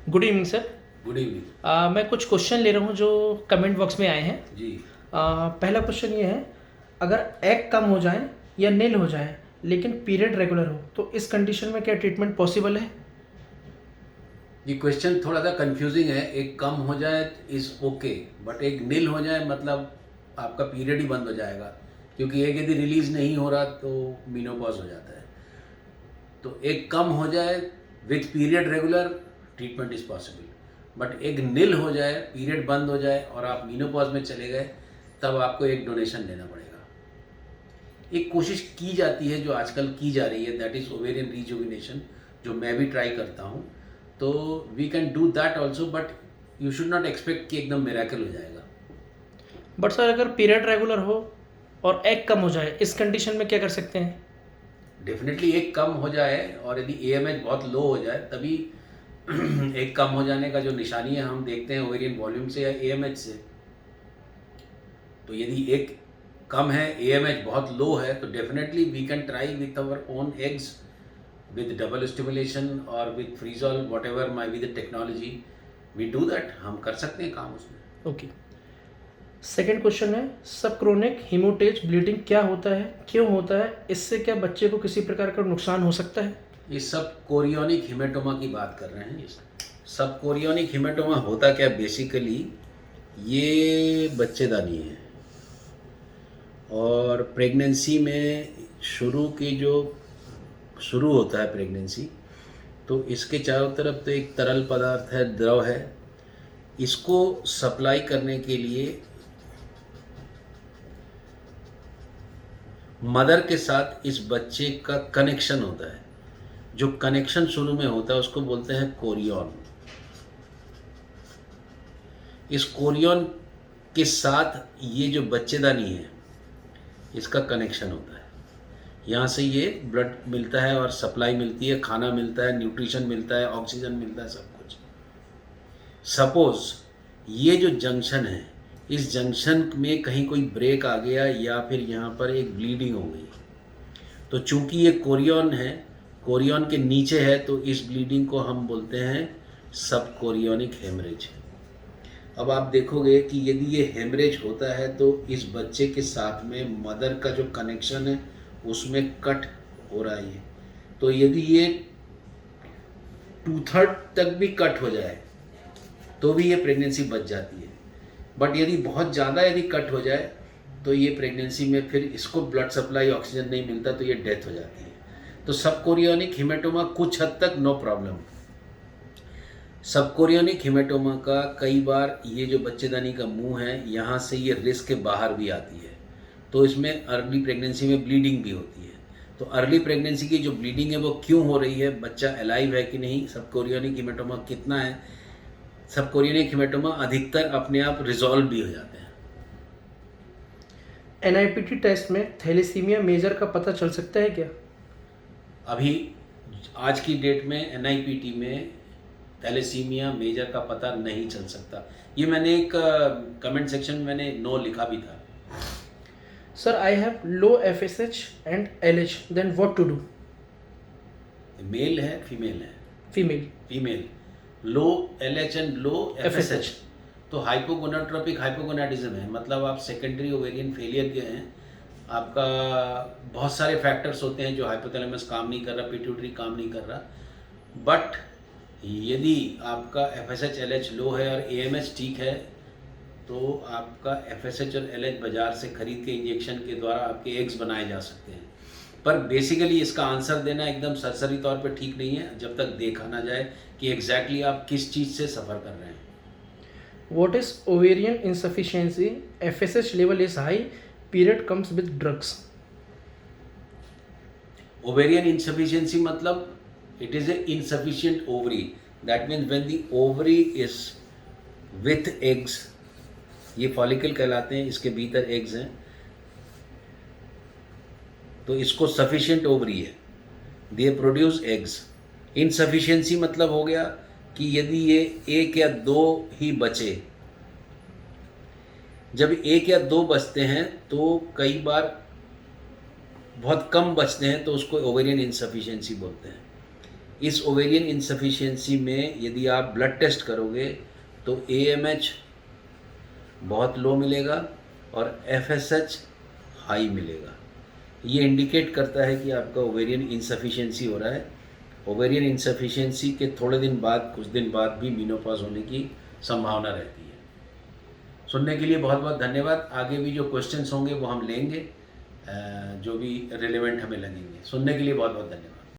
Good evening sir. Good evening मैं कुछ question ले रहा हूँ जो कमेंट बॉक्स में आए हैं। जी। पहला क्वेश्चन ये है, अगर एग कम हो जाए या नील हो जाए लेकिन पीरियड रेगुलर हो तो इस कंडीशन में क्या ट्रीटमेंट पॉसिबल है? ये क्वेश्चन थोड़ा सा कंफ्यूजिंग है। एक कम हो जाए इज ओके, बट एक नील हो जाए मतलब आपका पीरियड ही बंद हो जाएगा, क्योंकि एक यदि रिलीज नहीं हो रहा तो मीनोपॉज हो जाता है। तो एक कम हो जाए with period regular, treatment is possible. But एक नील हो जाए, पीरियड बंद हो जाए और आप मीनोपॉज में चले गए, तब आपको एक डोनेशन देना पड़ेगा। एक कोशिश की जाती है जो आजकल की जा रही है, दैट इज़ ओवेरियन रिजुविनेशन, जो मैं भी ट्राई करता हूँ। तो we can do that also, but you should not expect कि एकदम मिरेकल हो जाएगा। बट सर, अगर पीरियड रेगुलर हो और एग कम हो जाए, इस कंडीशन में क्या कर सकते हैं? डेफिनेटली एक कम हो जाए और यदि एएमएच बहुत लो हो जाए तभी एक कम हो जाने का जो निशानी है हम देखते हैं ओवेरियन वॉल्यूम से या एएमएच से। तो यदि एक कम है, एएमएच बहुत लो है, तो definitely we can try with our own eggs with double stimulation or with freezol, whatever might be the technology, we do that। हम कर सकते हैं काम उसमें। ओके। सेकेंड क्वेश्चन है, सब क्रोनिक हीमोटेज ब्लीडिंग क्या होता है, क्यों होता है, इससे क्या बच्चे को किसी प्रकार का नुकसान हो सकता है? ये सब कोरियोनिक हिमेटोमा की बात कर रहे हैं। ये सब कोरियोनिक हिमेटोमा होता क्या बेसिकली, ये बच्चेदानी है और प्रेगनेंसी में शुरू होता है प्रेगनेंसी, तो इसके चारों तरफ तो एक तरल पदार्थ है, द्रव है। इसको सप्लाई करने के लिए मदर के साथ इस बच्चे का कनेक्शन होता है। जो कनेक्शन शुरू में होता है उसको बोलते हैं कोरियन। इस कोरियन के साथ ये जो बच्चेदानी है, इसका कनेक्शन होता है। यहाँ से ये ब्लड मिलता है और सप्लाई मिलती है, खाना मिलता है, न्यूट्रिशन मिलता है, ऑक्सीजन मिलता है, सब कुछ। सपोज ये जो जंक्शन है, इस जंक्शन में कहीं कोई ब्रेक आ गया या फिर यहाँ पर एक ब्लीडिंग हो गई, तो चूंकि ये कोरियन है, कोरियन के नीचे है, तो इस ब्लीडिंग को हम बोलते हैं सब कोरियोनिक हेमरेज। अब आप देखोगे कि यदि ये हेमरेज होता है तो इस बच्चे के साथ में मदर का जो कनेक्शन है उसमें कट हो रहा है। तो यदि ये 2/3 तक भी कट हो जाए तो भी ये प्रेगनेंसी बच जाती है। बट यदि बहुत ज़्यादा यदि कट हो जाए तो ये प्रेगनेंसी में फिर इसको ब्लड सप्लाई, ऑक्सीजन नहीं मिलता, तो ये डेथ हो जाती है। तो सब कोरियोनिक हिमेटोमा कुछ हद तक नो प्रॉब्लम। सब कोरियोनिक हिमेटोमा का कई बार ये जो बच्चेदानी का मुंह है, यहाँ से ये रिस्क के बाहर भी आती है, तो इसमें अर्ली प्रेगनेंसी में ब्लीडिंग भी होती है। तो अर्ली प्रेगनेंसी की जो ब्लीडिंग है वो क्यों हो रही है, बच्चा अलाइव है कि नहीं, सब कोरियोनिक हिमेटोमा कितना है, सब कोरियोनिक हिमेटोमा अधिकतर अपने आप रिजॉल्व भी हो जाते हैं। एनआईपीटी टेस्ट में थैलेसीमिया मेजर का पता चल सकता है क्या? अभी आज की डेट में एनआईपीटी में थैलेसीमिया मेजर का पता नहीं चल सकता। ये मैंने एक कमेंट सेक्शन में मैंने नो लिखा भी था। Sir, I have low FSH and LH, then what to do? Male है, फीमेल है? Female. Female. Low LH and low FSH, तो हाइपोगोनाट्रोपिक हाइपोगोनाडिज्म है, मतलब आप सेकेंडरी ओवेरियन फेलियर के हैं। आपका बहुत सारे फैक्टर्स होते हैं, जो हाइपोथैलेमस काम नहीं कर रहा, पिट्यूटरी काम नहीं कर रहा। बट यदि आपका FSH LH लो है और AMH ठीक है, तो आपका FSH और LH बाज़ार से खरीद के इंजेक्शन के द्वारा आपके एग्स बनाए जा सकते हैं। पर बेसिकली इसका आंसर देना एकदम सरसरी तौर पे ठीक नहीं है, जब तक देखा ना जाए कि एग्जैक्टली आप किस चीज़ से सफ़र कर रहे हैं। What is ovarian insufficiency? FSH level is high, period comes with drugs. Ovarian insufficiency मतलब it is a insufficient ovary. That means when the ovary is with eggs, ये फॉलिकल कहलाते हैं, इसके भीतर एग्स हैं, तो इसको सफिशिएंट ओवरी है, दे प्रोड्यूस एग्स। इनसफिशियंसी मतलब हो गया कि यदि ये 1 या 2 ही बचे, जब 1 या 2 बचते हैं तो कई बार बहुत कम बचते हैं, तो उसको ओवेरियन इनसफिशियंसी बोलते हैं। इस ओवेरियन इनसफिशिएंसी में यदि आप ब्लड टेस्ट करोगे तो AMH बहुत लो मिलेगा और FSH हाई मिलेगा। ये इंडिकेट करता है कि आपका ओवेरियन इनसफिशिएंसी हो रहा है। ओवेरियन इनसफिशिएंसी के थोड़े दिन बाद, कुछ दिन बाद भी मेनोपॉज होने की संभावना रहती है। सुनने के लिए बहुत बहुत धन्यवाद। आगे भी जो क्वेश्चंस होंगे वो हम लेंगे, जो भी रिलेवेंट हमें लगेंगे। सुनने के लिए बहुत बहुत धन्यवाद।